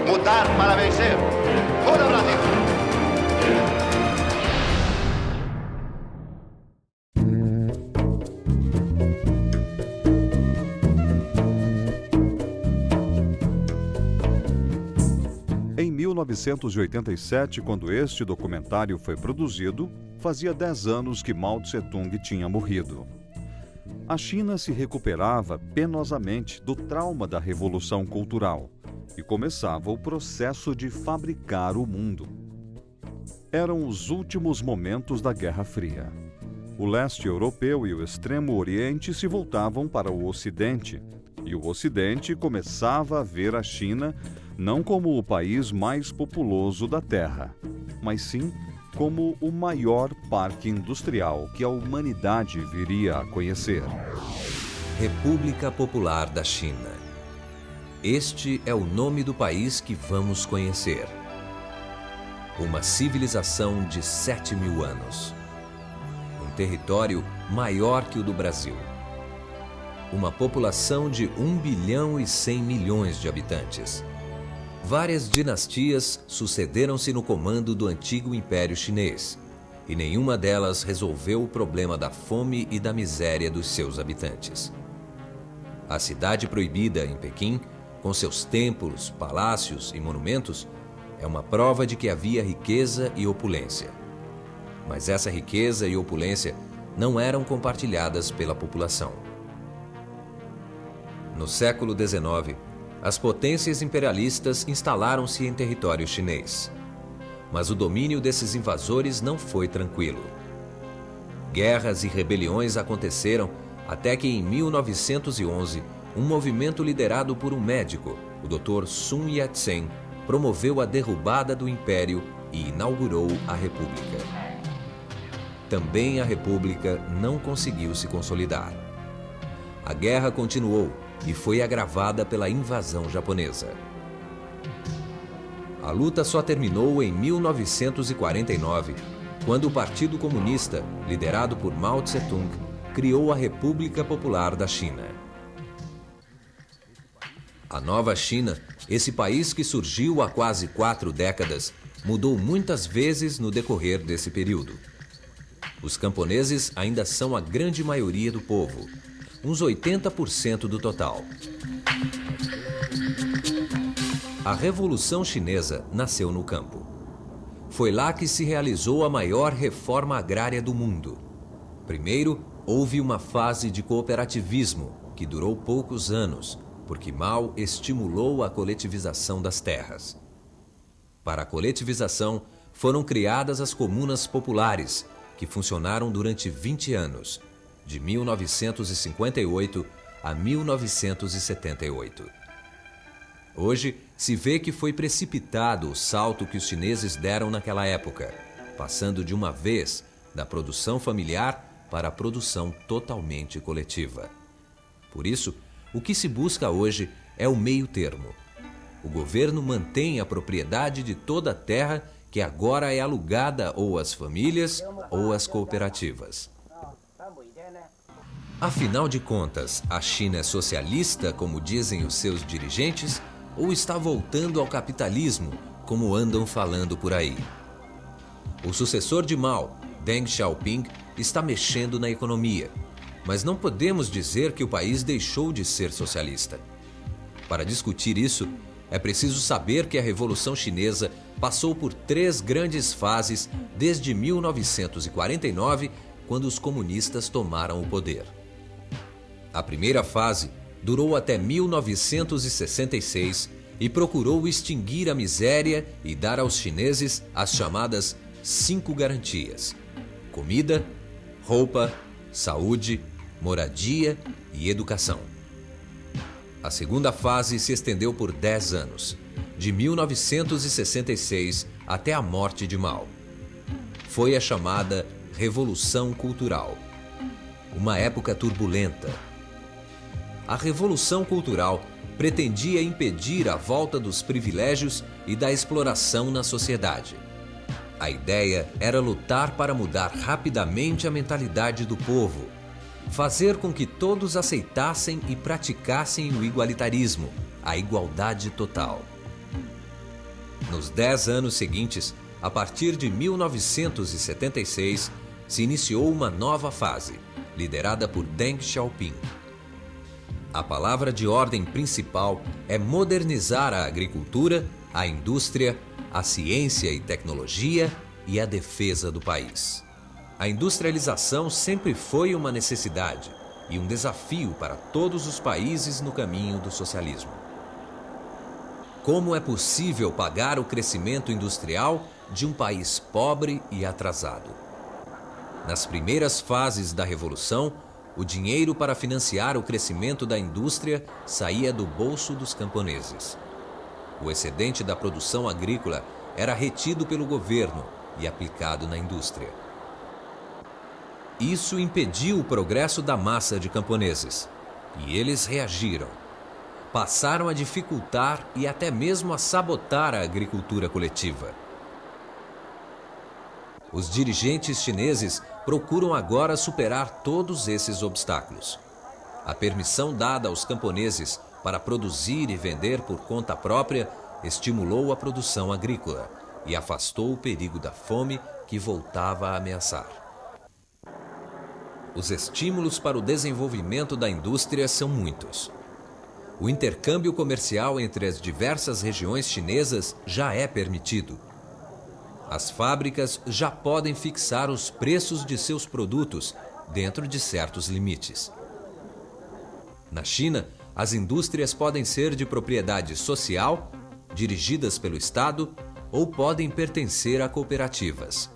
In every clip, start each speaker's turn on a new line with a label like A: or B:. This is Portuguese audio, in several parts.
A: Mudar para vencer. Fora Brasil!
B: Em 1987, quando este documentário foi produzido, fazia 10 anos que Mao Tse-tung tinha morrido. A China se recuperava penosamente do trauma da Revolução Cultural e começava o processo de fabricar o mundo. Eram os últimos momentos da Guerra Fria. O leste europeu e o extremo oriente se voltavam para o ocidente, e o ocidente começava a ver a China não como o país mais populoso da Terra, mas sim como o maior parque industrial que a humanidade viria a conhecer.
C: República Popular da China. Este é o nome do país que vamos conhecer. Uma civilização de 7.000 anos. Um território maior que o do Brasil. Uma população de 1 bilhão e 100 milhões de habitantes. Várias dinastias sucederam-se no comando do antigo Império Chinês, e nenhuma delas resolveu o problema da fome e da miséria dos seus habitantes. A cidade proibida, em Pequim, com seus templos, palácios e monumentos, é uma prova de que havia riqueza e opulência. Mas essa riqueza e opulência não eram compartilhadas pela população. No século XIX, as potências imperialistas instalaram-se em território chinês. Mas o domínio desses invasores não foi tranquilo. Guerras e rebeliões aconteceram até que em 1911, um movimento liderado por um médico, o Dr. Sun Yat-sen, promoveu a derrubada do Império e inaugurou a República. Também a República não conseguiu se consolidar. A guerra continuou e foi agravada pela invasão japonesa. A luta só terminou em 1949, quando o Partido Comunista, liderado por Mao Tse-tung, criou a República Popular da China. A nova China, esse país que surgiu há quase 4 décadas, mudou muitas vezes no decorrer desse período. Os camponeses ainda são a grande maioria do povo, uns 80% do total. A Revolução Chinesa nasceu no campo. Foi lá que se realizou a maior reforma agrária do mundo. Primeiro, houve uma fase de cooperativismo, que durou poucos anos, porque Mao estimulou a coletivização das terras. Para a coletivização, foram criadas as comunas populares, que funcionaram durante 20 anos, de 1958 a 1978. Hoje, se vê que foi precipitado o salto que os chineses deram naquela época, passando de uma vez da produção familiar para a produção totalmente coletiva. Por isso, o que se busca hoje é o meio termo. O governo mantém a propriedade de toda a terra que agora é alugada ou às famílias ou às cooperativas. Afinal de contas, a China é socialista, como dizem os seus dirigentes, ou está voltando ao capitalismo, como andam falando por aí? O sucessor de Mao, Deng Xiaoping, está mexendo na economia, mas não podemos dizer que o país deixou de ser socialista. Para discutir isso, é preciso saber que a Revolução Chinesa passou por 3 grandes fases desde 1949, quando os comunistas tomaram o poder. A primeira fase durou até 1966 e procurou extinguir a miséria e dar aos chineses as chamadas 5 garantias: comida, roupa, saúde, moradia e educação. A segunda fase se estendeu por 10 anos, de 1966 até a morte de Mao. Foi a chamada Revolução Cultural. Uma época turbulenta. A Revolução Cultural pretendia impedir a volta dos privilégios e da exploração na sociedade. A ideia era lutar para mudar rapidamente a mentalidade do povo fazer com que todos aceitassem e praticassem o igualitarismo, a igualdade total. Nos 10 anos seguintes, a partir de 1976, se iniciou uma nova fase, liderada por Deng Xiaoping. A palavra de ordem principal é modernizar a agricultura, a indústria, a ciência e tecnologia e a defesa do país. A industrialização sempre foi uma necessidade e um desafio para todos os países no caminho do socialismo. Como é possível pagar o crescimento industrial de um país pobre e atrasado? Nas primeiras fases da Revolução, o dinheiro para financiar o crescimento da indústria saía do bolso dos camponeses. O excedente da produção agrícola era retido pelo governo e aplicado na indústria. Isso impediu o progresso da massa de camponeses, e eles reagiram. Passaram a dificultar e até mesmo a sabotar a agricultura coletiva. Os dirigentes chineses procuram agora superar todos esses obstáculos. A permissão dada aos camponeses para produzir e vender por conta própria estimulou a produção agrícola e afastou o perigo da fome que voltava a ameaçar. Os estímulos para o desenvolvimento da indústria são muitos. O intercâmbio comercial entre as diversas regiões chinesas já é permitido. As fábricas já podem fixar os preços de seus produtos dentro de certos limites. Na China, as indústrias podem ser de propriedade social, dirigidas pelo Estado, ou podem pertencer a cooperativas.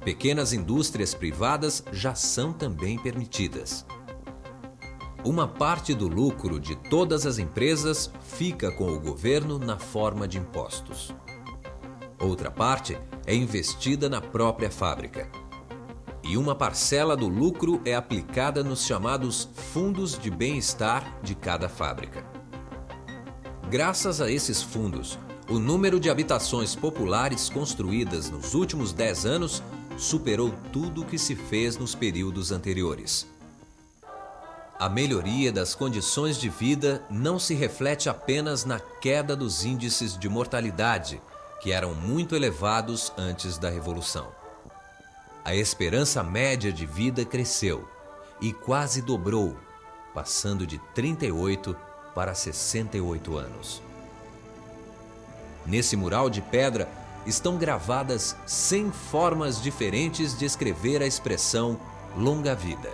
C: Pequenas indústrias privadas já são também permitidas. Uma parte do lucro de todas as empresas fica com o governo na forma de impostos. Outra parte é investida na própria fábrica. E uma parcela do lucro é aplicada nos chamados fundos de bem-estar de cada fábrica. Graças a esses fundos, o número de habitações populares construídas nos últimos 10 anos superou tudo o que se fez nos períodos anteriores. A melhoria das condições de vida não se reflete apenas na queda dos índices de mortalidade, que eram muito elevados antes da Revolução. A esperança média de vida cresceu e quase dobrou, passando de 38 para 68 anos. Nesse mural de pedra estão gravadas 100 formas diferentes de escrever a expressão longa vida.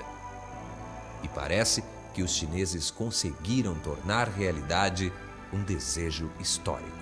C: E parece que os chineses conseguiram tornar realidade um desejo histórico.